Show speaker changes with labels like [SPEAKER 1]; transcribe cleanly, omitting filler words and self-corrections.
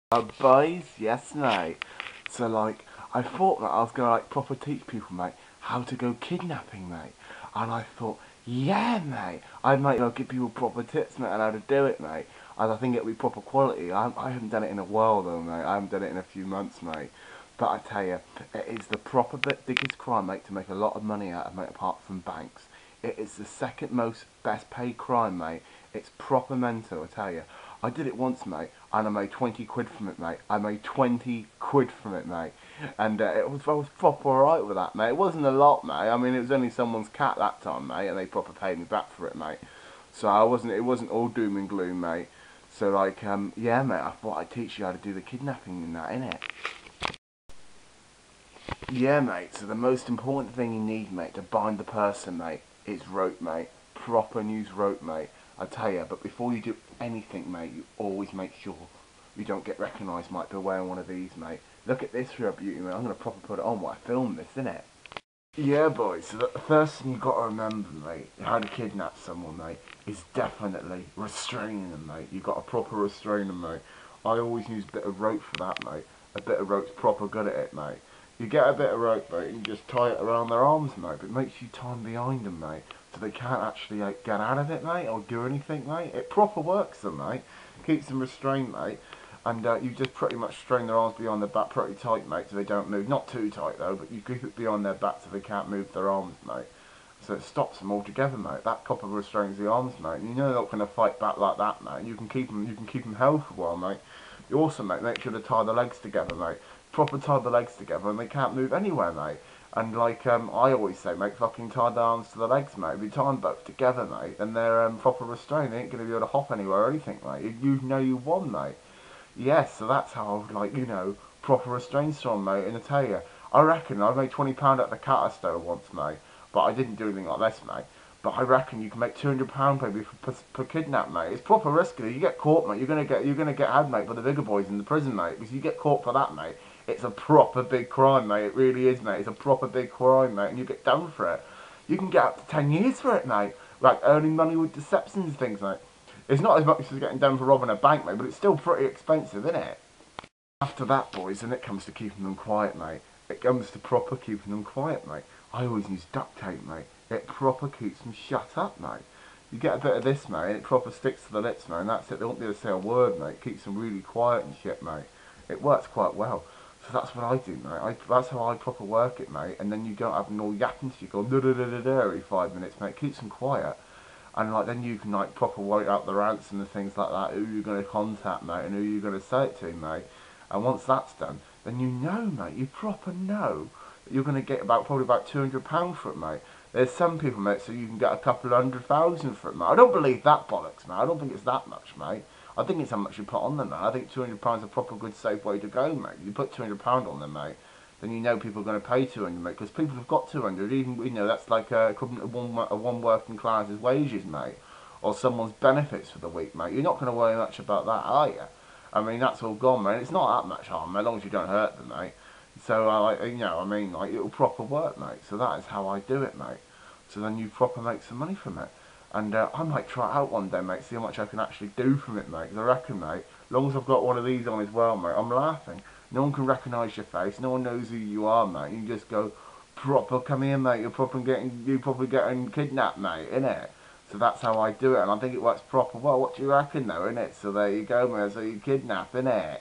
[SPEAKER 1] Boys, yes mate. So like, I thought that I was gonna like proper teach people, mate, how to go kidnapping, mate. And I thought, yeah, mate, I might give people proper tips, mate, on how to do it, mate. And I think it'll be proper quality. I haven't done it in a while though, mate. I haven't done it in a few months, mate. But I tell you, it is the proper biggest crime, mate, to make a lot of money out of, mate, apart from banks. It is the second most best paid crime, mate. It's proper mental, I tell you. I did it once, mate, and I made 20 quid from it, mate. I made 20 quid from it, mate. And I was proper alright with that, mate. It wasn't a lot, mate. I mean, it was only someone's cat that time, mate, and they proper paid me back for it, mate. So it wasn't all doom and gloom, mate. So like, yeah, mate, I thought I'd teach you how to do the kidnapping and that, innit? Yeah, mate, so the most important thing you need, mate, to bind the person, mate, is rope, mate. Proper news rope, mate. I tell you, but before you do anything, mate, you always make sure you don't get recognised, mate, by wearing one of these, mate. Look at this for a beauty, mate. I'm going to proper put it on while I film this, innit? Yeah, boys, so the first thing you've got to remember, mate, how to kidnap someone, mate, is definitely restraining them, mate. You've got to proper restrain them, mate. I always use a bit of rope for that, mate. A bit of rope's proper good at it, mate. You get a bit of rope, mate, and you just tie it around their arms, mate, but make sure you tie them behind them, mate, so they can't actually like, get out of it, mate, or do anything, mate. It proper works them, mate. Keeps them restrained, mate. And you just pretty much strain their arms behind their back pretty tight, mate, so they don't move. Not too tight, though, but you keep it behind their back so they can't move their arms, mate. So it stops them altogether, mate. That proper restrains the arms, mate. And you know they're not going to fight back like that, mate. You can keep them held for a while, mate. You also, mate, make sure to tie the legs together, mate. Proper tie the legs together, and they can't move anywhere, mate. And like I always say, mate, fucking tie the arms to the legs, mate. If you tie them both together, mate, then they're proper restrained. They ain't going to be able to hop anywhere or anything, mate. You know you won, mate. Yes, so that's how I would, like, you know, proper restrain someone, mate. And I tell you, I reckon I made £20 out of the cat I stole once, mate. But I didn't do anything like this, mate. But I reckon you can make £200 maybe per kidnap, mate. It's proper risky. You get caught, mate. You're gonna get had, mate, by the bigger boys in the prison, mate. Because you get caught for that, mate. It's a proper big crime, mate. It really is, mate. It's a proper big crime, mate. And you get done for it. You can get up to 10 years for it, mate. Like earning money with deceptions and things, mate. It's not as much as getting done for robbing a bank, mate, but it's still pretty expensive, isn't it? After that, boys, then it comes to keeping them quiet, mate. It comes to proper keeping them quiet, mate. I always use duct tape, mate. It proper keeps them shut up, mate. You get a bit of this, mate, and it proper sticks to the lips, mate, and that's it. They won't be able to say a word, mate. It keeps them really quiet and shit, mate. It works quite well. So that's what I do, mate. That's how I proper work it, mate. And then you don't have them all yapping to you, go da da da da da every 5 minutes, mate. It keeps them quiet. And like then you can like proper work out the ransom and things like that, who you're going to contact, mate, and who you're going to say it to, mate. And once that's done, then you know, mate, you proper know that you're going to get probably about £200 for it, mate. There's some people, mate, so you can get a couple of 100,000 for it, mate. I don't believe that bollocks, mate. I don't think it's that much, mate. I think it's how much you put on them, mate. I think £200 is a proper good safe way to go, mate. You put £200 on them, mate, then you know people are going to pay 200, mate, because people have got 200, even, you know, that's like equivalent of one working class's wages, mate, or someone's benefits for the week, mate. You're not going to worry much about that, are you? I mean, that's all gone, mate. It's not that much harm, as long as you don't hurt them, mate. So, you know, I mean, like, it'll proper work, mate. So that is how I do it, mate. So then you proper make some money from it. And I might try it out one day, mate, see how much I can actually do from it, mate. Because I reckon, mate, as long as I've got one of these on as well, mate, I'm laughing. No one can recognise your face. No one knows who you are, mate. You just go, proper, come here, mate. You're probably getting kidnapped, mate, innit? So that's how I do it, and I think it works proper well. What do you reckon, though, innit? So there you go, mate. So you kidnap, innit?